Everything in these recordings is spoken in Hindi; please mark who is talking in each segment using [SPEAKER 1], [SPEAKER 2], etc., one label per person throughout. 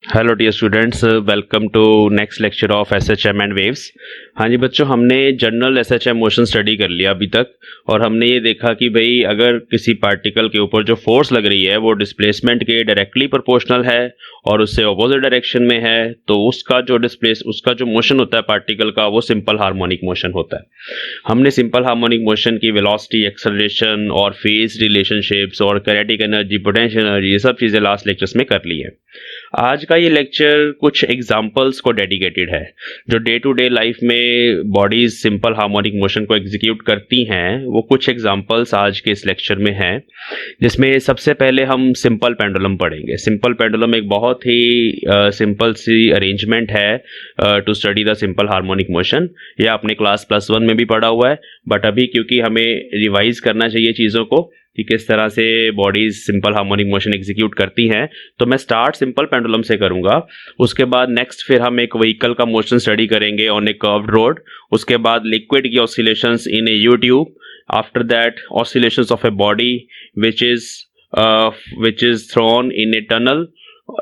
[SPEAKER 1] Hello dear students, welcome to next lecture of SHM and waves. हाँ जी बच्चों, हमने जनरल एसएचएम मोशन स्टडी कर लिया अभी तक, और हमने ये देखा कि भाई अगर किसी पार्टिकल के ऊपर जो फोर्स लग रही है वो डिस्प्लेसमेंट के डायरेक्टली प्रोपोर्शनल है और उससे ऑपोजिट डायरेक्शन में है, तो उसका जो मोशन होता है पार्टिकल का, वो सिंपल हार्मोनिक मोशन होता है। हमने सिंपल हार्मोनिक मोशन की वेलोसिटी, एक्सेलरेशन और फेज रिलेशनशिप्स और काइनेटिक एनर्जी, पोटेंशियल एनर्जी, ये सब चीज़ें लास्ट लेक्चर्स में कर ली है। आज का ये लेक्चर कुछ एग्जाम्पल्स को डेडिकेटेड है। जो डे टू डे लाइफ में बॉडीज सिंपल हार्मोनिक मोशन को एग्जीक्यूट करती हैं, वो कुछ एग्जाम्पल्स आज के इस लेक्चर में हैं, जिसमें सबसे पहले हम सिंपल पेंडुलम पढ़ेंगे। सिंपल पेंडुलम एक बहुत ही सिंपल सी अरेंजमेंट है to study the simple harmonic motion. यह आपने क्लास +1 में भी पढ़ा हुआ है, बट अभी क्योंकि हमें रिवाइज करना चाहिए चीज़ों को कि किस तरह से bodies simple harmonic motion execute करती हैं, तो मैं स्टार्ट सिंपल पेंडुलम से करूंगा। उसके बाद नेक्स्ट फिर हम एक व्हीकल का मोशन स्टडी करेंगे ऑन ए कर्व्ड रोड। उसके बाद लिक्विड की oscillations in A you tube. After that oscillations of a body which is thrown in a tunnel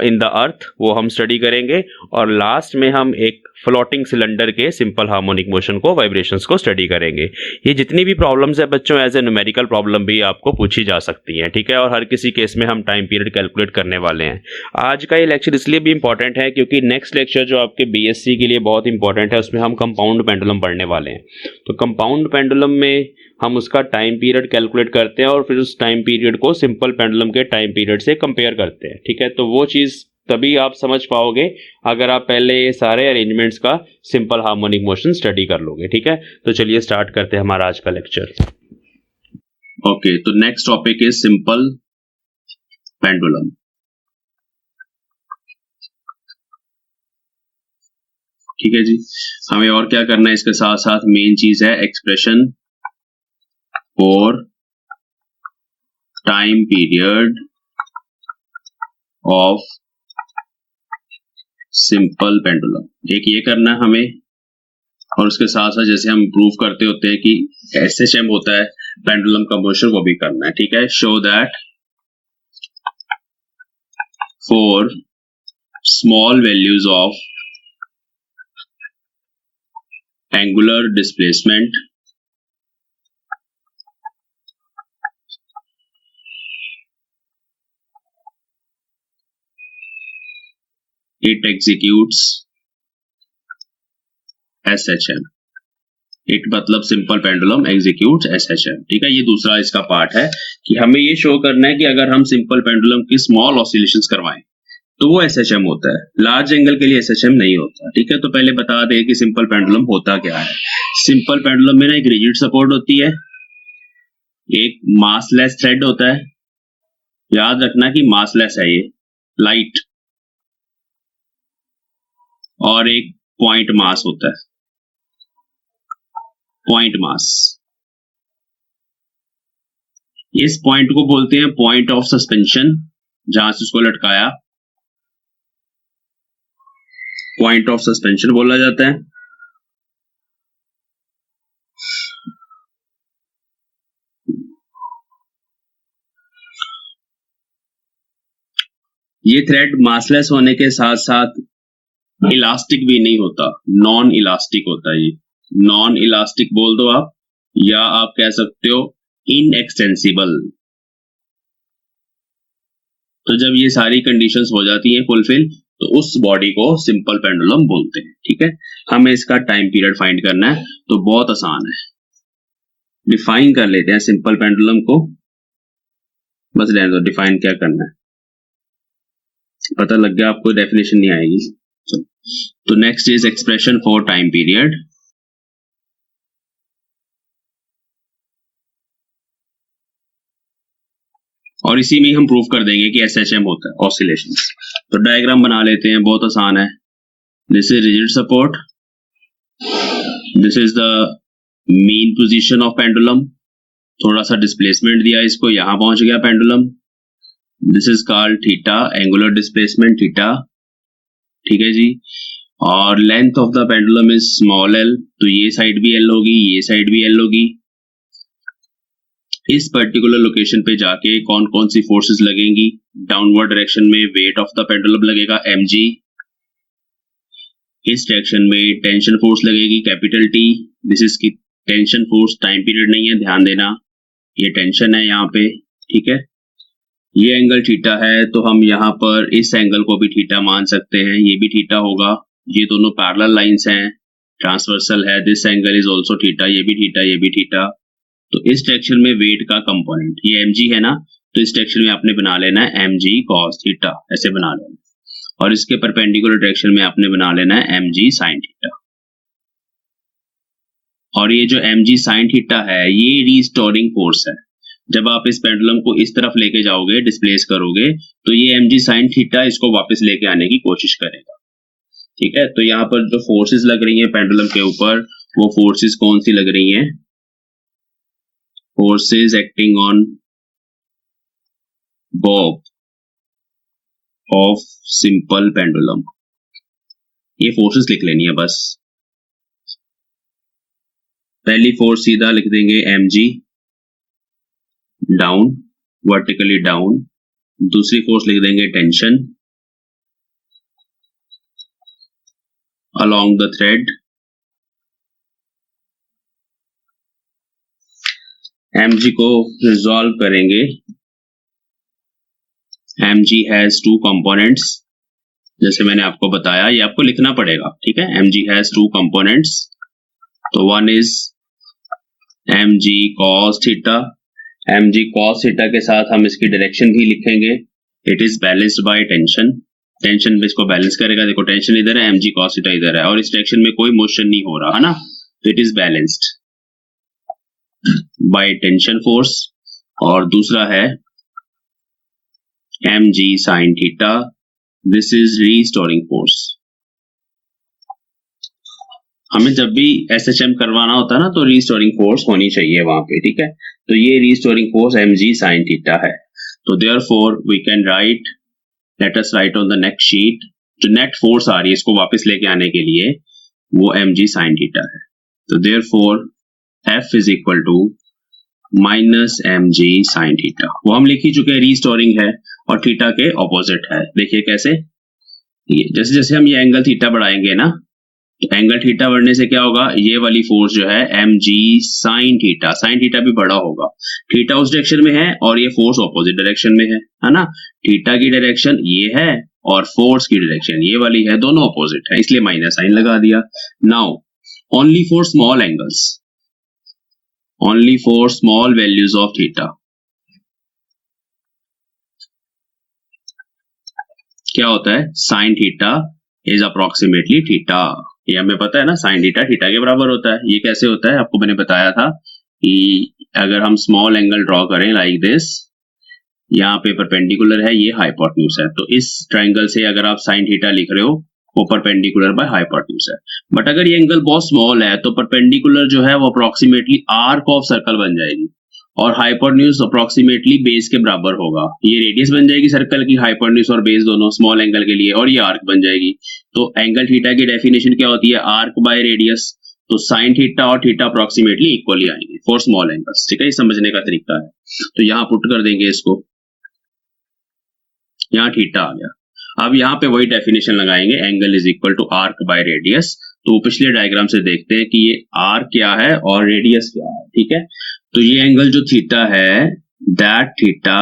[SPEAKER 1] in the earth, वो हम स्टडी करेंगे। और लास्ट में हम एक फ्लोटिंग सिलेंडर के सिंपल हार्मोनिक मोशन को, वाइब्रेशंस को स्टडी करेंगे। ये जितनी भी प्रॉब्लम्स है बच्चों, एज ए न्यूमेरिकल प्रॉब्लम भी आपको पूछी जा सकती हैं, ठीक है। और हर किसी केस में हम टाइम पीरियड कैलकुलेट करने वाले हैं। आज का ये लेक्चर इसलिए भी इंपॉर्टेंट है क्योंकि नेक्स्ट लेक्चर जो आपके बीएससी के लिए बहुत इंपॉर्टेंट है, उसमें हम कंपाउंड पेंडुलम पढ़ने वाले हैं। तो कंपाउंड पेंडुलम में हम उसका टाइम पीरियड कैलकुलेट करते हैं और फिर उस टाइम पीरियड को सिंपल पेंडुलम के टाइम पीरियड से कंपेयर करते हैं, ठीक है। तो वो चीज़ तभी आप समझ पाओगे अगर आप पहले ये सारे अरेंजमेंट्स का सिंपल हार्मोनिक मोशन स्टडी कर लोगे, ठीक है। तो चलिए स्टार्ट करते हैं हमारा आज का लेक्चर।
[SPEAKER 2] ओके, तो next topic is simple pendulum. ठीक है जी, हमें और क्या करना है इसके साथ साथ, मेन चीज है expression for time period of simple pendulum. एक ये करना है हमें, और उसके साथ साथ जैसे हम प्रूव करते होते हैं कि एसएचएम होता है पेंडुलम का मोशन, वो भी करना है, ठीक है। Show that for small values of angular displacement it executes SHM। It मतलब सिंपल पेंडुलम एग्जीक्यूट SHM, ठीक है। ये दूसरा इसका पार्ट है कि हमें ये शो करना है कि अगर हम सिंपल पेंडुलम की स्मॉल ऑसिलेशंस करवाएं तो वो SHM होता है, लार्ज एंगल के लिए SHM नहीं होता, ठीक है। तो पहले बता दें कि सिंपल पेंडुलम होता क्या है। सिंपल पेंडुलम में ना एक रिजिड सपोर्ट होती है, एक मासलेस थ्रेड होता है। याद रखना कि मासलेस है ये, लाइट, और एक पॉइंट मास होता है, पॉइंट मास। इस पॉइंट को बोलते हैं पॉइंट ऑफ सस्पेंशन, जहां से उसको लटकाया पॉइंट ऑफ सस्पेंशन बोला जाता है। ये थ्रेड मासलेस होने के साथ साथ इलास्टिक भी नहीं होता, नॉन इलास्टिक होता है। ये नॉन इलास्टिक बोल दो आप, या आप कह सकते हो इनएक्सटेंसिबल। तो जब ये सारी कंडीशंस हो जाती हैं फुलफिल, तो उस बॉडी को सिंपल पेंडुलम बोलते हैं, ठीक है। हमें इसका टाइम पीरियड फाइंड करना है, तो बहुत आसान है। डिफाइन कर लेते हैं सिंपल पेंडुलम को, बस रहने दो, डिफाइन क्या करना है पता लग गया आपको, डेफिनेशन नहीं आएगी। तो next is expression for time period. और इसी में हम प्रूव कर देंगे कि SHM होता है, ऑसिलेशन। तो डायग्राम बना लेते हैं, बहुत आसान है। This is rigid support, this is the mean position of pendulum. थोड़ा सा डिस्प्लेसमेंट दिया इसको, यहां पहुंच गया pendulum. This is called theta, angular displacement theta, ठीक है जी। और length of the pendulum is small l, तो ये साइड भी l होगी, ये साइड भी l होगी। इस पर्टिकुलर लोकेशन पे जाके कौन कौन सी फोर्सेस लगेंगी, डाउनवर्ड डायरेक्शन में वेट ऑफ द पेंडुलम लगेगा mg, इस डायरेक्शन में टेंशन फोर्स लगेगी कैपिटल T, दिस इज की टेंशन फोर्स, टाइम पीरियड नहीं है, ध्यान देना, ये टेंशन है यहाँ पे, ठीक है। ये एंगल थीटा है तो हम यहाँ पर इस एंगल को भी थीटा मान सकते हैं, ये भी थीटा होगा, ये दोनों पैरेलल लाइंस हैं, ट्रांसवर्सल है, this angle is also theta, ये भी थीटा, ये भी थीटा। तो इस डायरेक्शन में वेट का कंपोनेंट ये mg है ना, तो इस डायरेक्शन में आपने बना लेना है mg cos थीटा, ऐसे बना लेना, और इसके परपेंडिकुलर डायरेक्शन में आपने बना लेना है mg sin थीटा। और ये जो mg sin थीटा है ये रीस्टोरिंग फोर्स है, जब आप इस पेंडुलम को इस तरफ लेके जाओगे, डिस्प्लेस करोगे, तो ये mg sin थीटा इसको वापस लेके आने की कोशिश करेगा, ठीक है। तो यहाँ पर जो फोर्सेस लग रही हैं पेंडुलम के ऊपर, वो फोर्सेस कौन सी लग रही हैं, forces acting on bob of simple pendulum, ये फोर्सेस लिख लेनी है बस। पहली फोर्स सीधा लिख देंगे mg डाउन, वर्टिकली डाउन, दूसरी फोर्स लिख देंगे tension along the thread, mg को रिजॉल्व करेंगे, mg हैज टू कंपोनेंट्स, जैसे मैंने आपको बताया, ये आपको लिखना पड़ेगा, ठीक है। mg हैज टू कंपोनेंट्स, तो one is mg cos theta, mg cos theta के साथ हम इसकी डायरेक्शन भी लिखेंगे, it is balanced by tension, tension इसको बैलेंस करेगा, देखो टेंशन इधर है, mg cos थीटा इधर है, और इस डायरेक्शन में कोई मोशन नहीं हो रहा है ना, तो it is balanced by tension force. और दूसरा है mg sin theta, this is restoring force. हमें जब भी SHM करवाना होता है ना, तो रीस्टोरिंग फोर्स होनी चाहिए वहां पे, ठीक है। तो ये restoring force mg sin theta है, तो therefore we can write, let us write on the next sheet, जो नेट फोर्स आ रही है इसको वापस लेके आने के लिए, वो mg sin थीटा है। तो therefore F is equal to minus mg sin theta, वो हम लिख ही चुके हैं, रीस्टोरिंग है और थीटा के ऑपोजिट है। देखिए कैसे, ये जैसे जैसे हम ये एंगल थीटा बढ़ाएंगे ना, तो एंगल थीटा बढ़ने से क्या होगा, ये वाली फोर्स जो है mg sin थीटा भी बड़ा होगा, थीटा उस डायरेक्शन में है और ये फोर्स ऑपोजिट डायरेक्शन में है ना। थीटा की डायरेक्शन ये है और फोर्स की डायरेक्शन ये वाली है, दोनों ऑपोजिट है, इसलिए माइनस साइन लगा दिया। Now only for small angles, only for small values of theta, क्या होता है, sin theta is approximately theta, ये हमें पता है ना, sin theta थीटा के बराबर होता है। ये कैसे होता है, आपको मैंने बताया था कि अगर हम स्मॉल एंगल ड्रॉ करें लाइक दिस, यहाँ पे परपेंडिकुलर है, ये हाइपोटेन्यूज है, तो इस ट्राइंगल से अगर आप sin थीटा लिख रहे हो, वो परपेंडिकुलर बाय हाइपोटेन्यूज है। बट अगर ये एंगल बहुत स्मॉल है, तो परपेंडिकुलर जो है वो अप्रोक्सीमेटली आर्क ऑफ सर्कल बन जाएगी, और हाइपोटेन्यूज अप्रोक्सीमेटली बेस के बराबर होगा। ये रेडियस बन जाएगी सर्कल की, हाइपोटेन्यूज और बेस दोनों स्मॉल एंगल के लिए, और ये आर्क बन जाएगी। तो एंगल थीटा की डेफिनेशन क्या होती है, आर्क बाय रेडियस, तो साइन थीटा और थीटा अप्रोक्सीमेटली इक्वली आएंगे फॉर स्मॉल एंगल्स, ठीक है। ये समझने का तरीका है। तो यहाँ पुट कर देंगे इसको, यहाँ थीटा आ गया। अब यहाँ पे वही डेफिनेशन लगाएंगे, angle is equal to arc by radius. तो पिछले डायग्राम से देखते हैं कि ये आर्क क्या है और रेडियस क्या है, ठीक है। तो ये एंगल जो थीटा है, that theta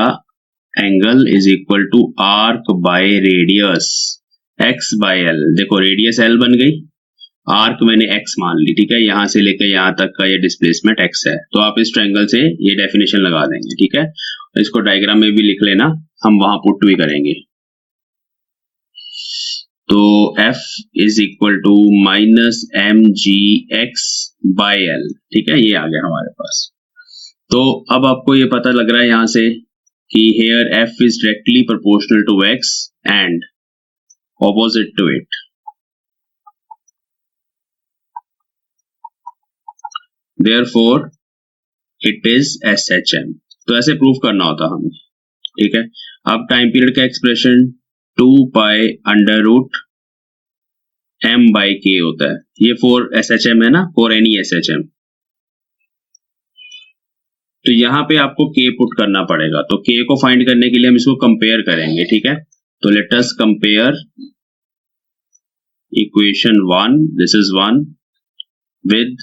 [SPEAKER 2] angle is equal to arc by radius x by l। देखो रेडियस l बन गई, आर्क मैंने x मान ली, ठीक है। यहां से लेकर यहां तक का ये डिस्प्लेसमेंट x है, तो आप इस ट्रायंगल से ये डेफिनेशन लगा देंगे, ठीक है। इसको डायग्राम में भी लिख लेना, हम वहां पुट भी करेंगे। तो F is equal to minus mgx by l, ठीक है, ये आ गया हमारे पास। तो अब आपको ये पता लग रहा है यहां से कि here F is directly proportional to x and opposite to it। Therefore it is SHM। तो ऐसे प्रूफ करना होता हमें, ठीक है। अब टाइम पीरियड का expression 2 pi under root m by k होता है, ये फॉर SHM है ना, फॉर एनी SHM। तो यहाँ पे आपको k पुट करना पड़ेगा। तो k को फाइंड करने के लिए हम इसको कंपेयर करेंगे, ठीक है। तो let us compare equation 1, this is 1 with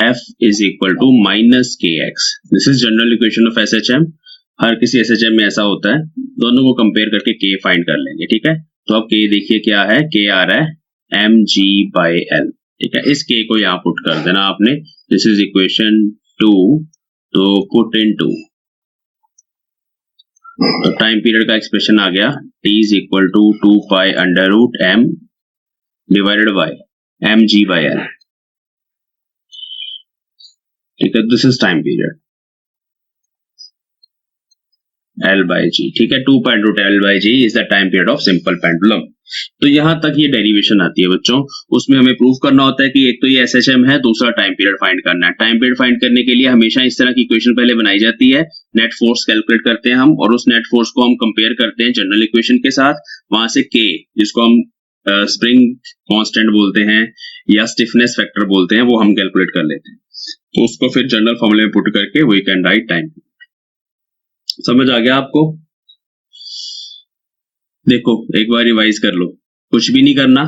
[SPEAKER 2] f is equal to minus kx. This is general equation of SHM. हर किसी SHM में ऐसा होता है। दोनों को कंपेयर करके k फाइंड कर लेंगे, ठीक है। तो अब k देखिए क्या है, k आ रहा है mg/l, ठीक है। इस k को यहाँ पुट कर देना आपने। दिस इज इक्वेशन 2, तो पुट इन 2। तो टाइम पीरियड का एक्सप्रेशन आ गया, t is equal to 2 pi under root m divided by mg/l, ठीक है। This is time period L by G, ठीक है। 2 pi root L by G is the time period of simple pendulum. तो यहां तक ये डेरिवेशन आती है बच्चों। उसमें हमें प्रूव करना होता है कि एक तो ये SHM है, दूसरा टाइम पीरियड फाइंड करना है। टाइम पीरियड फाइंड करने के लिए हमेशा इस तरह की इक्वेशन पहले बनाई जाती है। नेट फोर्स कैलकुलेट करते हैं हम, और उस नेट फोर्स को हम कंपेयर करते हैं जनरल इक्वेशन के साथ। वहां से K, जिसको हम स्प्रिंग कांस्टेंट बोलते हैं या स्टिफनेस फैक्टर बोलते हैं, वो हम कैलकुलेट कर लेते हैं। तो उसको फिर जनरल फॉर्मूले में पुट करके वी कैन राइट टाइम। समझ आ गया आपको? देखो एक बार रिवाइज कर लो, कुछ भी नहीं करना,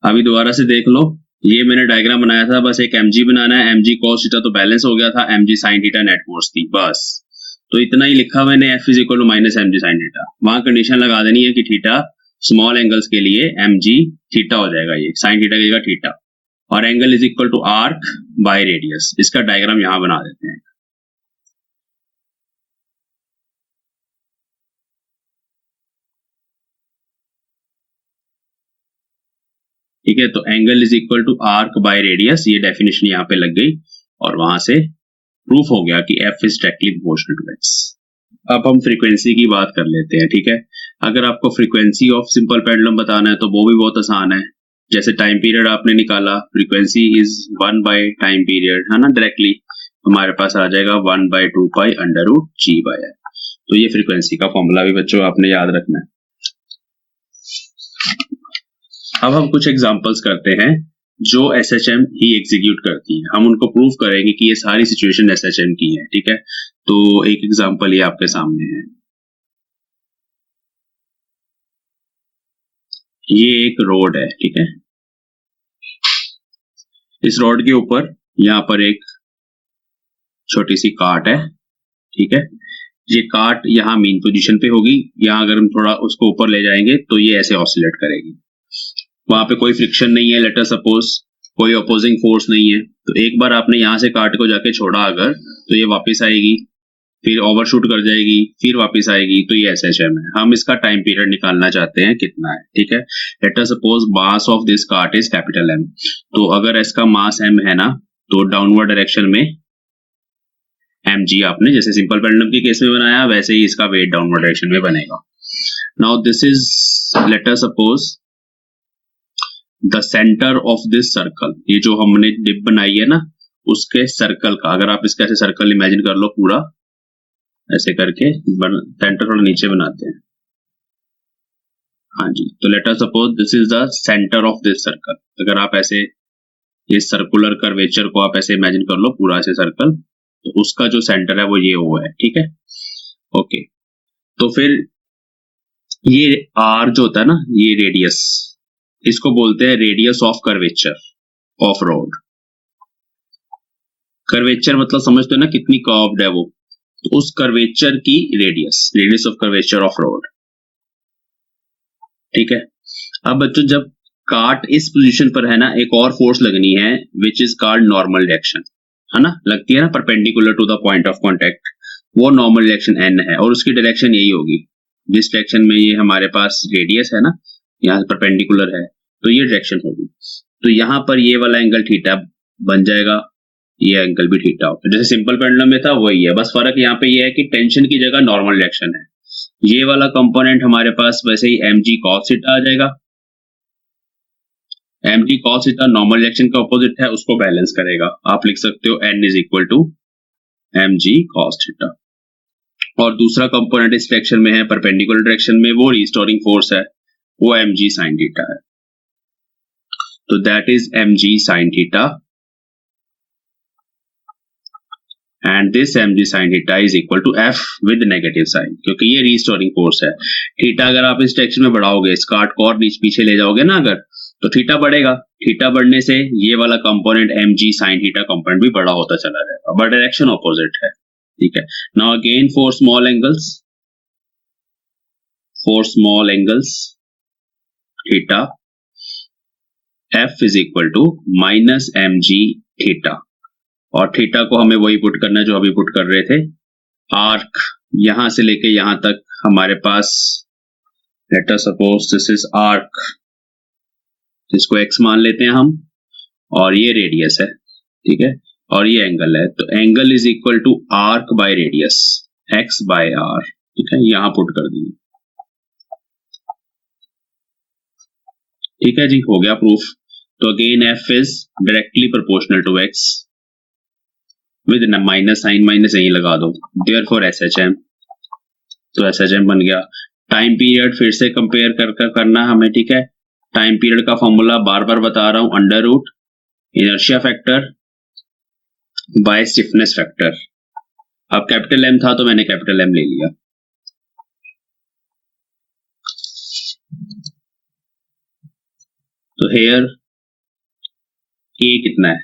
[SPEAKER 2] अभी दोबारा से देख लो। ये मैंने डायग्राम बनाया था, बस एक mg बनाना है। mg cos थीटा तो बैलेंस हो गया था, mg sin theta net force थी, बस। तो इतना ही लिखा मैंने, f is equal to minus mg sin theta. वहां कंडीशन लगा देनी है कि थीटा स्मॉल एंगल्स के लिए mg थीटा हो जाएगा, ये sin थीटा की जगह थीटा, और angle is equal to arc by radius. इसका डायग्राम यहां बना देते हैं। ठीक है, तो angle is equal to arc by radius, ये डेफिनेशन यहाँ पे लग गई, और वहां से प्रूफ हो गया कि F is directly proportional to x। अब हम फ्रीक्वेंसी की बात कर लेते हैं, ठीक है। अगर आपको फ्रीक्वेंसी ऑफ सिंपल पेंडुलम बताना है तो वो भी बहुत आसान है। जैसे टाइम पीरियड आपने निकाला, frequency is 1 by time period, है ना। डायरेक्टली हमारे पास आ जाएगा 1 bye 2 pi under root g/l। तो ये फ्रीक्वेंसी का फॉर्मूला भी बच्चों आपने याद रखना है। अब हम कुछ एग्जांपल्स करते हैं जो SHM ही एग्जीक्यूट करती है। हम उनको प्रूव करेंगे कि ये सारी सिचुएशन SHM की है, ठीक है। तो एक एग्जांपल ये आपके सामने है। ये एक रोड है, ठीक है। इस रोड के ऊपर यहाँ पर एक छोटी सी कार्ट है, ठीक है। ये कार्ट यहाँ मेन पोजीशन पे होगी। यहाँ अगर हम थोड़ा उसको ऊपर ले जाएंगे तो ये ऐसे ऑसिलेट करेगी। वहां पे कोई फ्रिक्शन नहीं है, लेट अस सपोज कोई अपोजिंग फोर्स नहीं है। तो एक बार आपने यहां से कार्ट को जाके छोड़ा अगर, तो ये वापस आएगी, फिर ओवरशूट कर जाएगी, फिर वापस आएगी। तो ये SHM है। हम इसका टाइम पीरियड निकालना चाहते हैं कितना है, ठीक है। Late us suppose mass of this cart is capital M। तो अगर इसका मास M है ना, तो डाउनवर्ड डायरेक्शन में mg आपने जैसे सिंपल पेंडुलम के केस में बनाया, वैसे ही इसका वेट डाउनवर्ड डायरेक्शन में बनेगा। Now this is, late us suppose the centre of this circle. ये जो हमने डिप बनाई है ना, उसके सर्कल का, अगर आप इसका ऐसे सर्कल इमेजिन कर लो पूरा ऐसे करके, सेंटर थोड़ा नीचे बनाते हैं, हाँ जी। तो late us suppose this is the centre of this circle. अगर आप ऐसे ये सर्कुलर कर्वेचर को आप ऐसे इमेजिन कर लो पूरा ऐसे सर्कल, तो उसका जो सेंटर है वो ये O है, ठीक है। ओके, तो फिर ये R जो होता है ना, ये रेडियस, इसको बोलते हैं radius of curvature of road. Curvature मतलब समझते हो ना कितनी कर्व्ड है वो, तो उस कर्वेचर की radius of curvature of road, ठीक है। अब बच्चों जब कार्ट इस पोजीशन पर है ना, एक और फोर्स लगनी है which is called normal direction, है ना, लगती है ना perpendicular to the point of contact. वो नॉर्मल डायरेक्शन n है, और उसकी डायरेक्शन यही होगी। जिस डायरेक्शन में ये हमारे पास रेडियस है ना, यहाँ परपेंडिकुलर है, तो ये डायरेक्शन होगी। तो यहाँ पर ये वाला एंगल थीटा बन जाएगा, ये एंगल भी थीटा होगा। जैसे सिंपल पेंडुलम में था वही है, बस फर्क यहाँ पे ये है कि टेंशन की जगह नॉर्मल डायरेक्शन है। ये वाला कंपोनेंट हमारे पास वैसे ही mg cos थीटा आ जाएगा। mg cos theta normal direction का ऑपोजिट है, उसको बैलेंस करेगा। आप लिख सकते हो n is equal to mg cos theta. और दूसरा कंपोनेंट इस डायरेक्शन में है, परपेंडिकुलर डायरेक्शन में, वो रिस्टोरिंग फोर्स है, वो mg sin थीटा है। तो that is mg sin theta and this mg sin theta is equal to f with negative sign, क्योंकि ये रीस्टोरिंग फोर्स है। थीटा अगर आप इस डायरेक्शन में बढ़ाओगे, इस काट को और पीछे ले जाओगे ना अगर, तो थीटा बढ़ेगा। थीटा बढ़ने से ये वाला component mg sin theta component भी बड़ा होता चला जाएगा, बट डायरेक्शन ऑपोजिट है, ठीक है। Now again for small angles theta f is equal to minus mg theta, और थीटा को हमें वही पुट करना है जो अभी पुट कर रहे थे। आर्क यहां से लेके यहां तक हमारे पास, let us suppose this is arc, जिसको x मान लेते हैं हम, और ये रेडियस है, ठीक है, और ये एंगल है। तो angle is equal to arc by radius, x by r, ठीक है, यहां पुट कर दिए। ठीक है जी, हो गया प्रूफ। तो again f is directly proportional to x with minus sign, minus यहीं लगा दो, देयरफॉर SHM, तो SHM बन गया। टाइम पीरियड फिर से कंपेयर करना हमें, ठीक है। टाइम पीरियड का फॉर्मूला बार बार बता रहा हूं, under root inertia factor by stiffness factor. अब कैपिटल M था तो मैंने कैपिटल M ले लिया। तो हेयर K कितना है,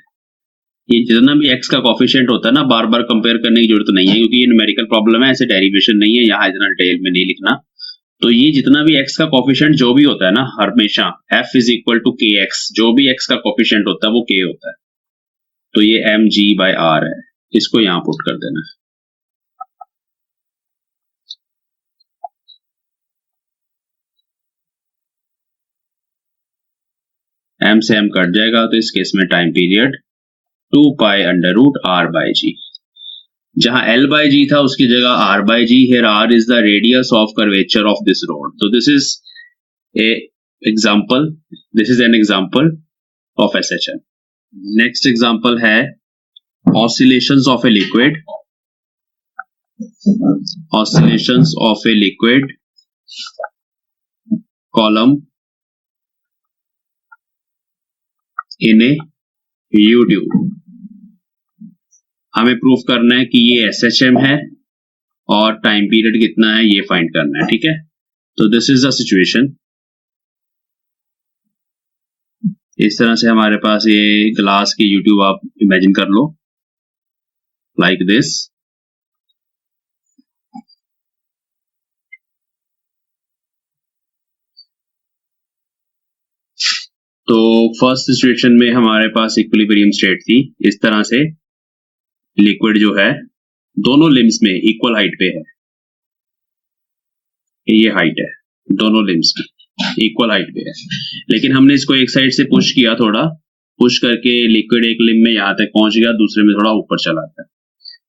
[SPEAKER 2] ये जितना भी x का कोफिशिएंट होता है ना, बार बार कंपेयर करने की जरूरत नहीं है, क्योंकि ये न्यूमेरिकल प्रॉब्लम है, ऐसे डेरिवेशन नहीं है, यहाँ इतना डिटेल में नहीं लिखना। तो ये जितना भी x का कोफिशिएंट जो भी होता है ना, हमेशा f is equal to kx, जो भी x का कोफिशिएंट होता है वो k होता है। तो ये mg बाय r है, इसको यहाँ पुट कर देना है। m से m कट जाएगा, तो इस केस में time period 2 pi under root r by g। जहां L बाय जी था उसकी जगह R by g, here R is the radius of curvature of this rod. So this is an example of SHM. Next example है oscillations of a liquid column in a U-tube। हमें प्रूफ करना है कि ये SHM है और टाइम पीरियड कितना है ये फाइंड करना है, ठीक है। तो दिस इज द सिचुएशन। इस तरह से हमारे पास ये ग्लास की यूट्यूब आप इमेजिन कर लो, लाइक दिस। तो फर्स्ट सिचुएशन में हमारे पास इक्विलिब्रियम स्टेट थी, इस तरह से लिक्विड जो है दोनों लिम्स में इक्वल हाइट पे है, ये हाइट है, दोनों लिम्स में इक्वल हाइट पे है। लेकिन हमने इसको एक साइड से पुश किया, थोड़ा पुश करके लिक्विड एक लिम में यहां तक पहुंच गया, दूसरे में थोड़ा ऊपर चला गया,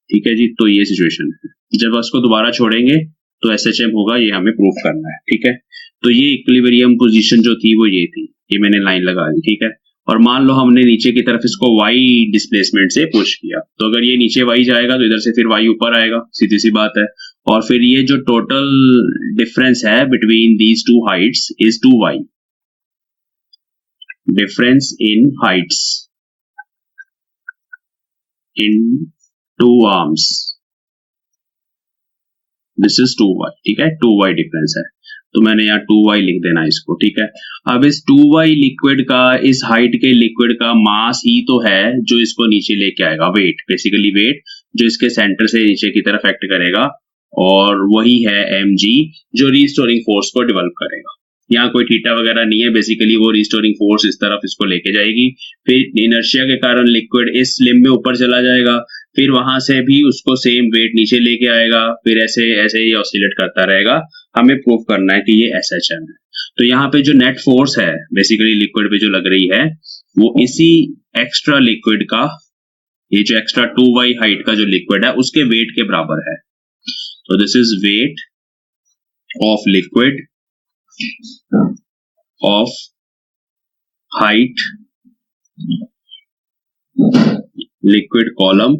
[SPEAKER 2] ठीक है जी। तो ये सिचुएशन है, जब उसको दोबारा छोड़ेंगे तो SHM होगा, ये हमें प्रूफ करना है, ठीक है। तो ये इक्विलिब्रियम पोजीशन जो थी वो ये थी, ये मैंने लाइन लगा दी, ठीक है। और मान लो हमने नीचे की तरफ इसको y डिस्प्लेसमेंट से पुश किया, तो अगर ये नीचे y जाएगा तो इधर से फिर y ऊपर आएगा, सीधी सी बात है। और फिर ये जो टोटल डिफरेंस है between these two heights is 2y, difference in heights in two arms, this is 2y, ठीक है, 2y डिफरेंस है। तो मैंने यहाँ 2y लिख देना इसको, ठीक है। अब इस 2y लिक्विड का, इस हाइट के लिक्विड का मास ही तो है जो इसको नीचे लेके आएगा, वेट, बेसिकली वेट जो इसके सेंटर से नीचे की तरफ एक्ट करेगा, और वही है mg जो रीस्टोरिंग फोर्स को डेवलप करेगा। यहाँ कोई थीटा वगैरह नहीं है, बेसिकली वो रीस्टोरिंग फोर्स इस तरफ इसको लेके जाएगी, फिर इनर्शिया के कारण लिक्विड इस लिम में ऊपर चला जाएगा, फिर वहां से भी उसको सेम वेट नीचे लेके आएगा, फिर ऐसे ऐसे ही ऑसिलेट करता रहेगा। हमें प्रूफ करना है कि ये SHM है। तो यहाँ पे जो नेट फोर्स है बेसिकली लिक्विड पे जो लग रही है, वो इसी एक्स्ट्रा लिक्विड का, ये जो एक्स्ट्रा 2y हाइट का जो लिक्विड है उसके वेट के बराबर है। तो this is wait of liquid of height liquid column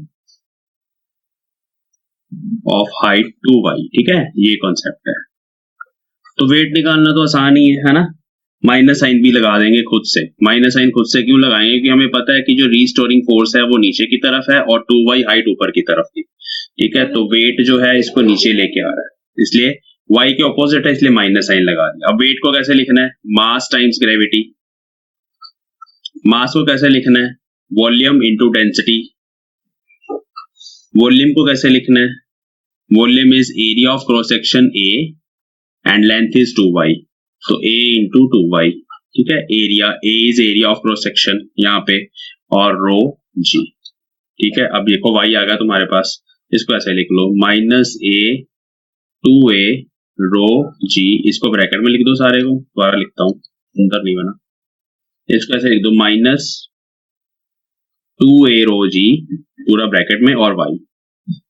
[SPEAKER 2] of height 2y, ठीक है, ये कॉन्सेप्ट है। तो वेट निकालना तो आसान ही है ना, माइनस साइन भी लगा देंगे खुद से। माइनस साइन खुद से क्यों लगाएंगे? क्योंकि हमें पता है कि जो रीस्टोरिंग फोर्स है वो नीचे की तरफ है और 2y हाइट ऊपर की तरफ थी, ठीक है। तो वेट जो है इसको नीचे लेके आ रहा है, इसलिए y के ऑपोजिट है, इसलिए माइनस साइन लगा दिया। अब वेट को कैसे लिखना है? मास टाइम्स ग्रेविटी। मास को कैसे लिखना है? Volume into density. वॉल्यूम को कैसे लिखना है? Volume is area of cross section A and length is 2y, तो a इंटू 2y, ठीक है। Area, a is area of cross section यहाँ पे, और रो g, ठीक है। अब देखो y आ गया तुम्हारे पास, इसको ऐसे लिख लो, minus a 2a rho g, इसको ब्रैकेट में लिख दो सारे को, दोबारा लिखता हूँ, सुंदर नहीं बना, इसको ऐसे लिख दो, माइनस 2a रो g पूरा ब्रैकेट में और y।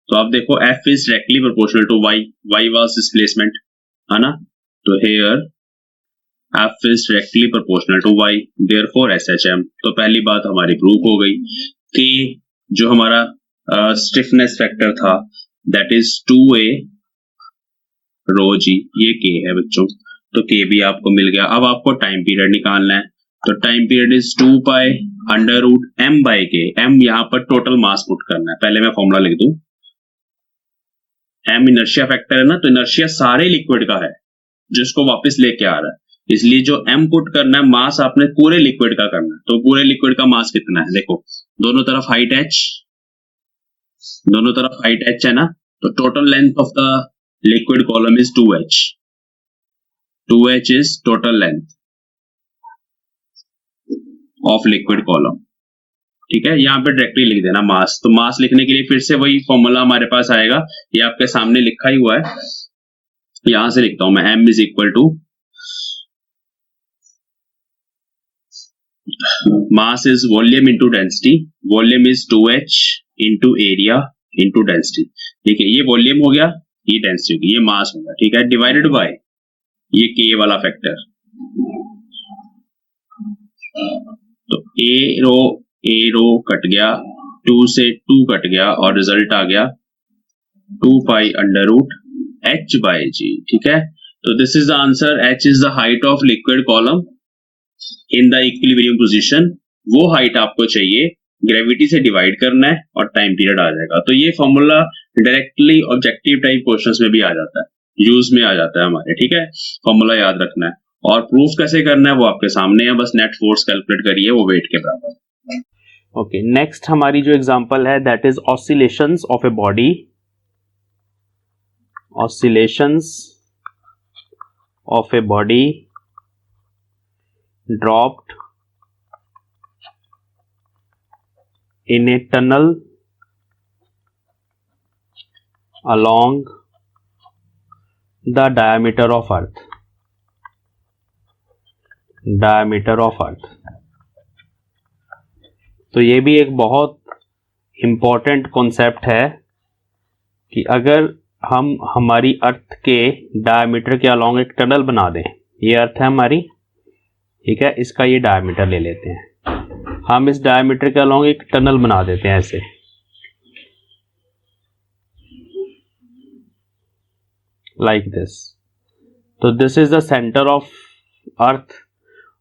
[SPEAKER 2] तो अब देखो f is directly proportional to y, y was displacement, है ना। तो here f is directly proportional to y, therefore SHM। तो पहली बात हमारी प्रूफ हो गई कि जो हमारा स्टिफनेस फैक्टर था that is 2a rho g, ये k है बच्चों, तो k भी आपको मिल गया। अब आपको टाइम पीरियड निकालना है, तो time period is 2 pi under root m by k। m यहाँ पर टोटल मास पुट करना है, पहले मैं फॉर्मूला लिख दूं, m इनर्शिया फैक्टर है ना, तो इनर्शिया सारे लिक्विड का है जिसको वापस लेके आ रहा है, इसलिए जो m पुट करना है मास आपने पूरे लिक्विड का करना है। तो पूरे लिक्विड का मास कितना है? देखो दोनों तरफ हाइट h, दोनों तरफ हाइट h है ना, तो total length of the liquid column is 2h, 2h is total length of liquid column, ठीक है। यहाँ पे डायरेक्टली लिख देना मास। तो मास लिखने के लिए फिर से वही फॉर्मूला हमारे पास आएगा, ये आपके सामने लिखा ही हुआ है, यहां से लिखता हूं मैं, m is equal to mass is volume into density, volume is 2h into area into density, ठीक है। ये वॉल्यूम हो गया, ये डेंसिटी होगी, ये मास होगा, ठीक है, डिवाइडेड बाय ये k वाला फैक्टर। तो a रो कट गया, 2 से 2 कट गया और रिजल्ट आ गया 2 pi under root h by g, ठीक है। तो this is the answer. h is the height of liquid column in the equilibrium position. वो हाइट आपको चाहिए, ग्रेविटी से डिवाइड करना है और टाइम पीरियड आ जाएगा। तो ये formula directly objective type questions में भी आ जाता है, यूज में आ जाता है हमारे, ठीक है। फॉर्मूला याद रखना है और प्रूफ कैसे करना है वो आपके सामने है, बस नेट फोर्स कैलकुलेट करिए, वो वेट के बराबर।
[SPEAKER 1] ओके, नेक्स्ट हमारी जो एग्जांपल है that is oscillations of a body, oscillations of a body dropped in a tunnel along the diameter of earth, diameter of earth। तो ये भी एक बहुत इम्पॉर्टेंट कॉन्सेप्ट है कि अगर हम हमारी अर्थ के डायमीटर के अलोंग एक टनल बना दें, ये अर्थ है हमारी, ठीक है, इसका ये डायमीटर ले लेते हैं, हम इस डायमीटर के अलोंग एक टनल बना देते हैं ऐसे, लाइक दिस। तो this is the centre of earth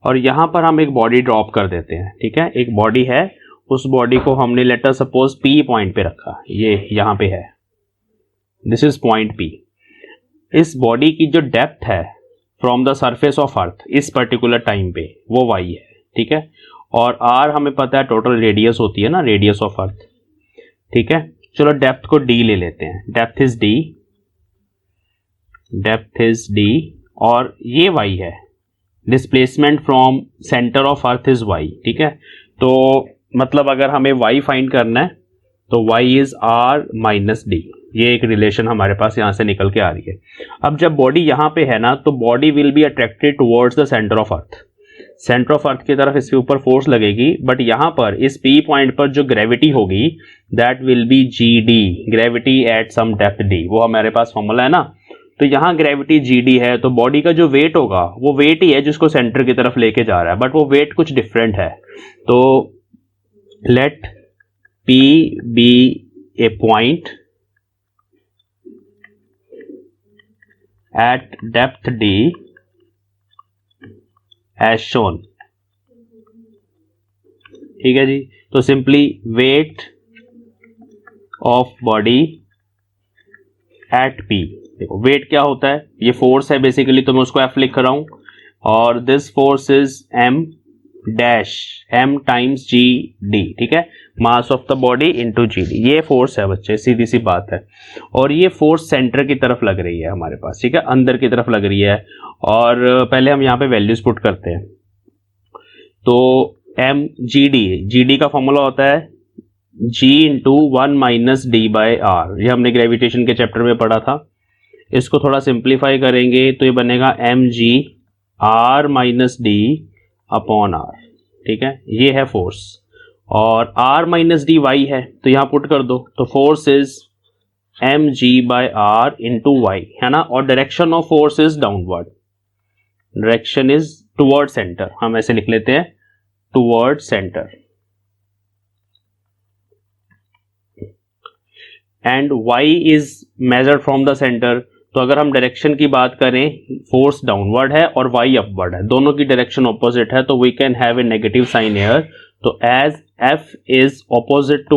[SPEAKER 1] और यहां पर हम एक बॉडी ड्रॉप कर देते हैं, ठीक है। एक बॉडी है, उस बॉडी को हमने लेटर सपोज P पॉइंट पे रखा, ये यहां पे है, दिस इज पॉइंट P। इस बॉडी की जो डेप्थ है from the surface of earth इस पर्टिकुलर टाइम पे वो y है, ठीक है। और r हमें पता है टोटल रेडियस होती है ना, रेडियस ऑफ अर्थ, ठीक है। चलो डेप्थ को d ले लेते हैं, depth is d, depth is d और ये y है, displacement from centre of earth is y, ठीक है। तो मतलब अगर हमें y फाइंड करना है तो y is r minus d, ये एक रिलेशन हमारे पास यहां से निकल के आ रही है। अब जब बॉडी यहां पे है ना, तो body will be attracted towards the centre of earth, centre of earth की तरफ इसके ऊपर फोर्स लगेगी, बट यहां पर इस P पॉइंट पर जो ग्रेविटी होगी that will be GD, gravity at some depth D, वो हमारे पास फॉर्मूला है ना। तो यहां ग्रेविटी GD है, तो बॉडी का जो वेट होगा वो वेट ही है जिसको सेंटर की तरफ लेके जा रहा है, बट वो वेट कुछ डिफरेंट है। तो let P be a point at depth D as shown. ठीक है जी, तो simply weight of body at P. देखो वेट क्या होता है, ये फोर्स है बेसिकली, तो मैं उसको एफ लिख रहा हूं, और this force is m dash, m times g d. ठीक है, mass of the body into g d, ये फोर्स है बच्चे, सीधी सी बात है। और ये फोर्स सेंटर की तरफ लग रही है हमारे पास, ठीक है, अंदर की तरफ लग रही है। और पहले हम यहाँ पे वैल्यूज पुट करते हैं। तो एम जी डी का फॉर्मूला होता है g into 1 minus d by r, ये हमने ग्रेविटेशन के चैप्टर में पढ़ा था। इसको थोड़ा सिंप्लीफाई करेंगे तो ये बनेगा m g r minus d upon r. ठीक है, ये है फोर्स, और आर माइनस डी वाई है, तो यहां पुट कर दो, तो force is m g by r into y, है ना। और direction of force is downward, direction is toward centre, हम ऐसे लिख लेते हैं, toward centre. And y is measured from the centre, तो अगर हम डायरेक्शन की बात करें, फोर्स डाउनवर्ड है और y अपवर्ड है, दोनों की डायरेक्शन ऑपोजिट है, तो we can have a negative sign here. तो as f is opposite to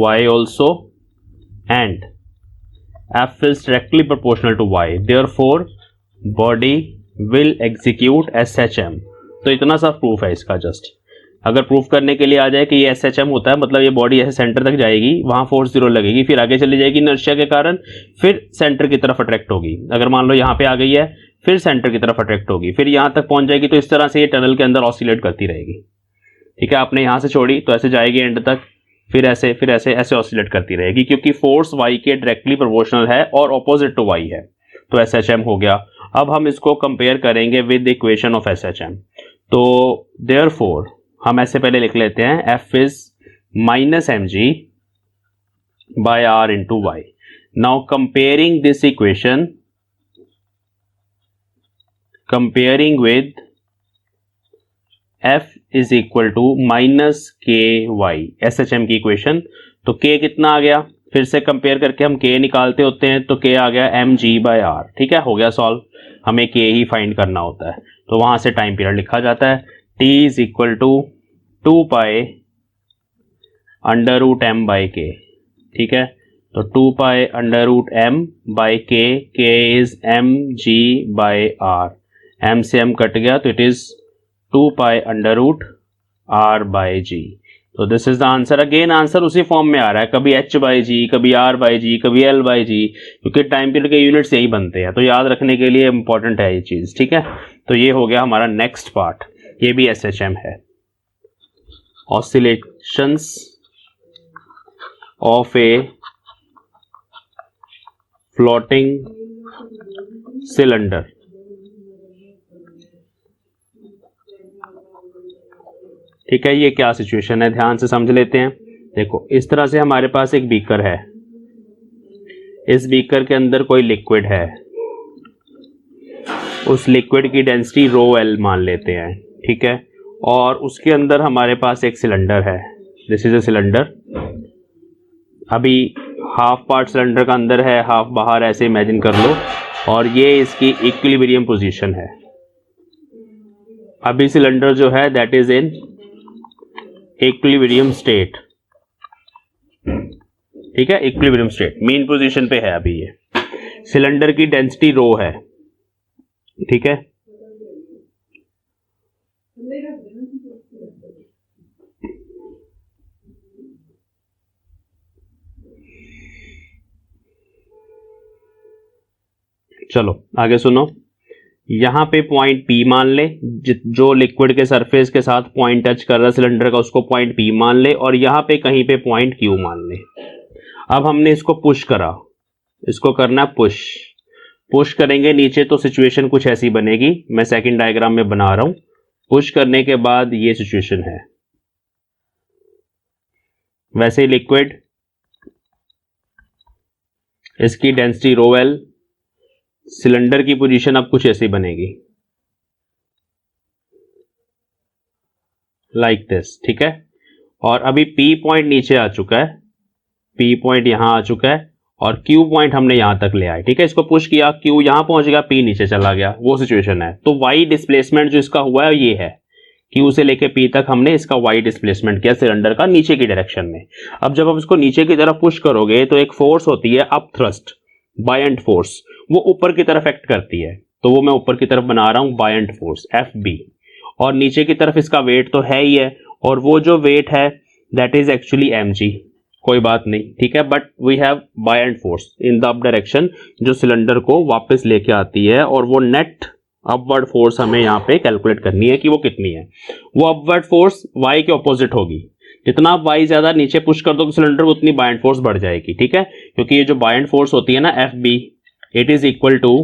[SPEAKER 1] y also, and f is directly proportional to y, therefore body will execute SHM। तो इतना सा प्रूफ है इसका। जस्ट अगर प्रूफ करने के लिए आ जाए कि ये SHM होता है, मतलब ये बॉडी ऐसे सेंटर तक जाएगी, वहां फोर्स 0 लगेगी, फिर आगे चली जाएगी इनर्शिया के कारण, फिर सेंटर की तरफ अट्रैक्ट होगी। अगर मान लो यहाँ पे आ गई है, फिर सेंटर की तरफ अट्रैक्ट होगी, फिर यहां तक पहुंच जाएगी, तो इस तरह से ये टनल के अंदर ऑसिलेट करती रहेगी। ठीक है, आपने यहां से छोड़ी तो ऐसे जाएगी एंड तक, फिर ऐसे ऐसे ऑसिलेट करती रहेगी, क्योंकि फोर्स y के डायरेक्टली प्रोपोर्शनल है और ऑपोजिट टू y है, तो SHM हो गया। अब हम इसको कंपेयर करेंगे विद इक्वेशन ऑफ SHM। तो देयरफॉर हम ऐसे पहले लिख लेते हैं, F is minus m g by r into y. Now comparing this equation, comparing with F is equal to minus k y, SHM की इक्वेशन। तो K कितना आ गया, फिर से कंपेयर करके हम K निकालते होते हैं, तो K आ गया एम जी बाय आर। ठीक है, हो गया सॉल्व। हमें K ही फाइंड करना होता है, तो वहां से टाइम पीरियड लिखा जाता है, T is equal to 2 pi under root m by k. ठीक है, तो 2 pi under root m by k, K is m g by r, m से एम कट गया, तो it is 2 pi under root r by g. तो this is the answer. Again answer उसी फॉर्म में आ रहा है, कभी h बाई जी, कभी r बाई जी, कभी l बाई जी, क्योंकि टाइम पीरियड के यूनिट्स यही बनते हैं, तो याद रखने के लिए इंपॉर्टेंट है ये चीज। ठीक है, तो ये हो गया हमारा नेक्स्ट पार्ट, ये भी SHM है, oscillations of a floating cylinder. ठीक है, ये क्या सिचुएशन है, ध्यान से समझ लेते हैं। देखो इस तरह से हमारे पास एक बीकर है, इस बीकर के अंदर कोई लिक्विड है, उस लिक्विड की डेंसिटी रो एल मान लेते हैं। ठीक है, और उसके अंदर हमारे पास एक सिलेंडर है, दिस इज अ सिलेंडर। अभी हाफ पार्ट सिलेंडर का अंदर है, हाफ बाहर, ऐसे इमेजिन कर लो, और ये इसकी इक्विलिब्रियम पोजीशन है। अभी सिलेंडर जो है that is in equilibrium state. ठीक है, इक्विलिब्रियम स्टेट मीन पोजीशन पे है अभी ये। सिलेंडर की डेंसिटी रो है। ठीक है, चलो आगे सुनो। यहां पे पॉइंट P मान ले, जो लिक्विड के सरफेस के साथ पॉइंट टच कर रहा है सिलेंडर का, उसको पॉइंट P मान ले, और यहां पे कहीं पे पॉइंट Q मान ले। अब हमने इसको पुश करा, इसको करना पुश, पुश करेंगे नीचे तो सिचुएशन कुछ ऐसी बनेगी, मैं सेकंड डायग्राम में बना रहा हूं। पुश करने के बाद ये सिचुएशन है, वैसे ही लिक्विड, इसकी डेंसिटी रो एल, सिलेंडर की पोजीशन अब कुछ ऐसी बनेगी, लाइक दिस। ठीक है, और अभी P पॉइंट नीचे आ चुका है, P पॉइंट यहां आ चुका है, और Q पॉइंट हमने यहां तक ले आए, ठीक है, इसको पुश किया, Q यहां पहुंच गया, P नीचे चला गया, वो सिचुएशन है। तो Y डिस्प्लेसमेंट जो इसका हुआ है ये है, Q से लेके P तक हमने इसका Y डिस्प्लेसमेंट किया सिलेंडर का नीचे की डायरेक्शन में। अब जब आप इसको नीचे की तरफ पुश करोगे तो एक फोर्स होती है अप थ्रस्ट, बायंट फोर्स, वो ऊपर की तरफ एक्ट करती है, तो वो मैं ऊपर की तरफ बना रहा हूं बायंट फोर्स FB, और नीचे की तरफ इसका वेट तो है ही है, और वो जो वेट है दैट इज एक्चुअली mg, कोई बात नहीं, ठीक है, but we have buoyant force in the up direction जो सिलेंडर को वापस लेके आती है, और वो नेट अपवर्ड फोर्स हमें यहाँ पे कैलकुलेट करनी है कि वो कितनी है। वो अपवर्ड फोर्स y के ऑपोजिट होगी, जितना आप y ज्यादा नीचे पुश कर दो सिलेंडर को उतनी बायंट फोर्स बढ़ जाएगी, ठीक है, क्योंकि ये जो बायंट फोर्स होती है ना FB, it is equal to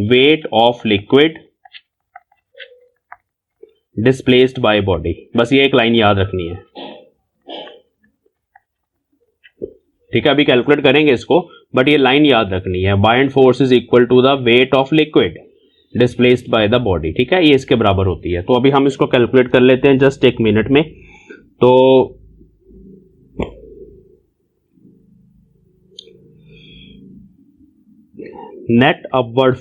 [SPEAKER 1] weight of liquid displaced by body. बस ये एक लाइन याद रखनी है, ठीक है, अभी कैलकुलेट करेंगे इसको, बट ये लाइन याद रखनी है, buoyant force is equal to the weight of liquid displaced by the body, ठीक है, ये इसके बराबर होती है। तो अभी हम इसको कैलकुलेट कर लेते हैं जस्ट एक मिनट में। तो net upward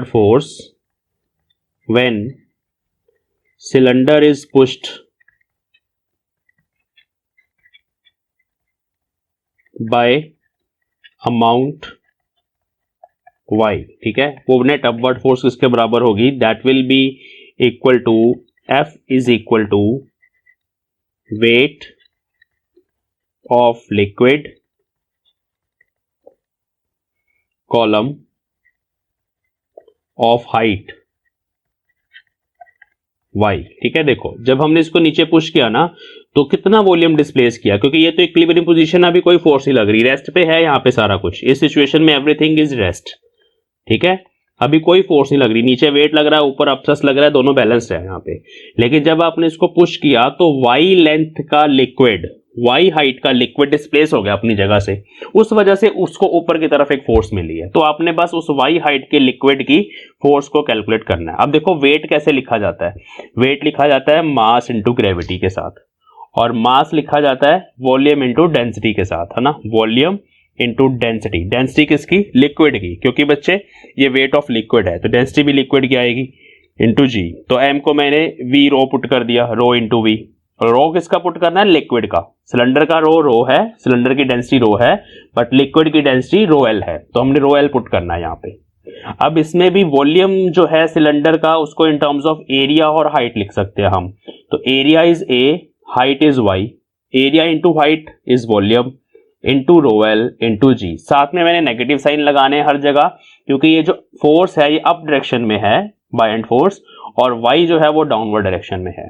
[SPEAKER 1] force when cylinder is pushed bye amount y, ठीक है, वो नेट अपवर्ड फोर्स किसके बराबर होगी, that will be equal to F is equal to weight of liquid column of height y, ठीक है। देखो जब हमने इसको नीचे पुश किया ना तो कितना वॉल्यूम डिस्प्लेस किया, क्योंकि ये तो इक्विलिब्रियम पोजीशन है, अभी कोई फोर्स नहीं लग रही, रेस्ट पे है यहाँ पे सारा कुछ, इस सिचुएशन में एवरीथिंग इज रेस्ट, ठीक है, अभी कोई फोर्स नहीं लग रही, नीचे वेट लग रहा है, ऊपर अपथ्रस्ट लग रहा है, दोनों बैलेंस्ड है यहाँ पे। लेकिन जब आपने इसको पुश किया तो y लेंथ का लिक्विड, y हाइट का लिक्विड डिस्प्लेस हो गया अपनी जगह से, उस वजह से उसको ऊपर की तरफ एक फोर्स मिली है। तो आपने बस उस y हाइट के लिक्विड की फोर्स को कैलकुलेट करना है। अब देखो वेट कैसे लिखा जाता है, वेट लिखा जाता है मास इंटू ग्रेविटी के साथ, और मास लिखा जाता है वॉल्यूम इंटू डेंसिटी के साथ, है ना, वॉल्यूम इंटू डेंसिटी। डेंसिटी किसकी, लिक्विड की, क्योंकि बच्चे ये वेट ऑफ लिक्विड है तो डेंसिटी भी लिक्विड की आएगी, इंटू जी। तो m को मैंने v रो पुट कर दिया, रो इंटू वी, रो किसका पुट करना है, लिक्विड का, सिलेंडर का रो है, सिलेंडर की डेंसिटी रो है, बट लिक्विड की डेंसिटी रो एल है, तो हमने रो एल पुट करना है यहाँ पे। अब इसमें भी वॉल्यूम जो है सिलेंडर का उसको इन टर्म्स ऑफ एरिया और हाइट लिख सकते हैं हम, तो area is a, height is y, area into height is volume into rho l into g. साथ में मैंने नेगेटिव साइन लगाने हर जगह, क्योंकि ये जो फोर्स है ये अप डायरेक्शन में है बायंट फोर्स, और y जो है वो डाउनवर्ड डायरेक्शन में है,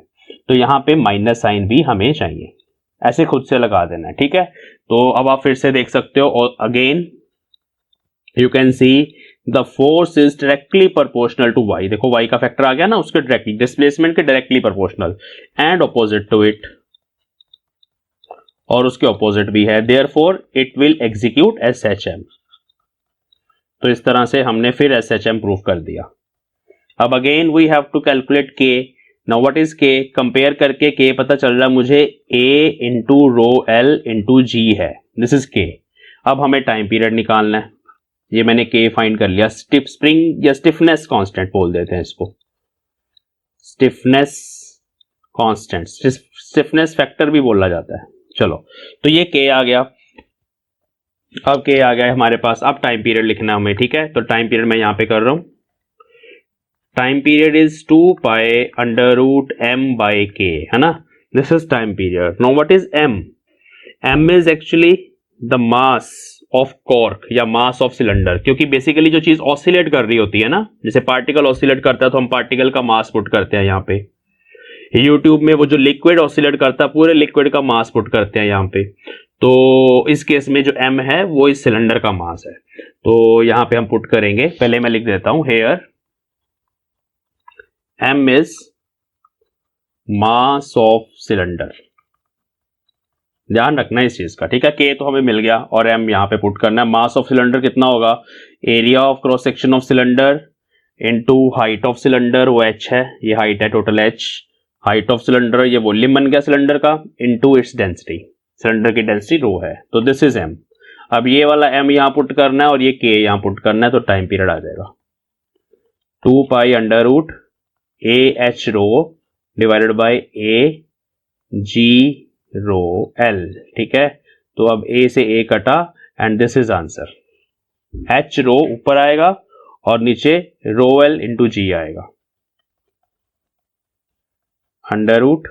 [SPEAKER 1] तो यहाँ पे माइनस साइन भी हमें चाहिए, ऐसे खुद से लगा देना है, ठीक है। तो अब आप फिर से देख सकते हो, और again you can see the force is directly proportional to y, देखो y का फैक्टर आ गया ना, उसके डायरेक्टली डिस्प्लेसमेंट के directly proportional, and opposite to it, और उसके ऑपोजिट भी है, therefore it will execute SHM। तो इस तरह से हमने फिर SHM प्रूव कर दिया। अब again we have to calculate K। Now what is K, compare करके K पता चल रहा है मुझे A into rho l into g है, दिस इज K। अब हमें टाइम पीरियड निकालना है, ये मैंने K फाइंड कर लिया, स्प्रिंग या स्टिफनेस कांस्टेंट बोल देते हैं इसको, स्टिफनेस कांस्टेंट, स्टिफनेस फैक्टर भी बोला जाता है। चलो तो ये K आ गया, अब K आ गया हमारे पास, अब टाइम पीरियड लिखना है हमें, ठीक है। तो टाइम पीरियड मैं यहां पे कर रहा हूं, time period is 2 pi under root m by K, है ना, this is time period. Now what is m, m is actually the mass of cork या मास ऑफ सिलेंडर, क्योंकि बेसिकली जो चीज ऑसिलेट कर रही होती है ना, जैसे पार्टिकल ऑसिलेट करता है तो हम पार्टिकल का मास पुट करते हैं यहाँ पे, यूट्यूब में वो जो लिक्विड ऑसिलेट करता है पूरे लिक्विड का मास पुट करते हैं यहाँ पे, तो इस केस में जो m है वो इस सिलेंडर का मास है, तो यहाँ पे हम पुट करेंगे, पहले मैं लिख देता हूं here m is mass of cylinder, ध्यान रखना इस चीज का, ठीक है। K तो हमें मिल गया और m यहाँ पे पुट करना है। मास ऑफ सिलेंडर कितना होगा, area of cross section of cylinder into height of cylinder, वो h है, ये हाइट है total h, height of cylinder, ये वॉल्यूम बन गया सिलेंडर का, इनटू इट्स डेंसिटी, सिलेंडर की डेंसिटी रो है, तो दिस इज m। अब ये वाला m यहां पुट करना है और ये k यहां पुट करना है, तो टाइम पीरियड आ जाएगा 2 pi under root a h rho divided by a g rho l। ठीक है, तो अब a से a कटा and this is answer. h rho ऊपर आएगा और नीचे रो l इंटू जी आएगा, under root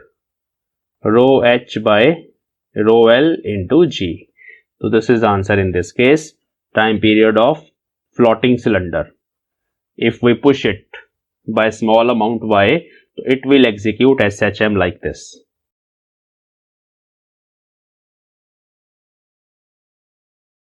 [SPEAKER 1] rho h by rho l into g. So this is answer in this case, time period of floating cylinder. If we push it by small amount y, it will execute SHM like this.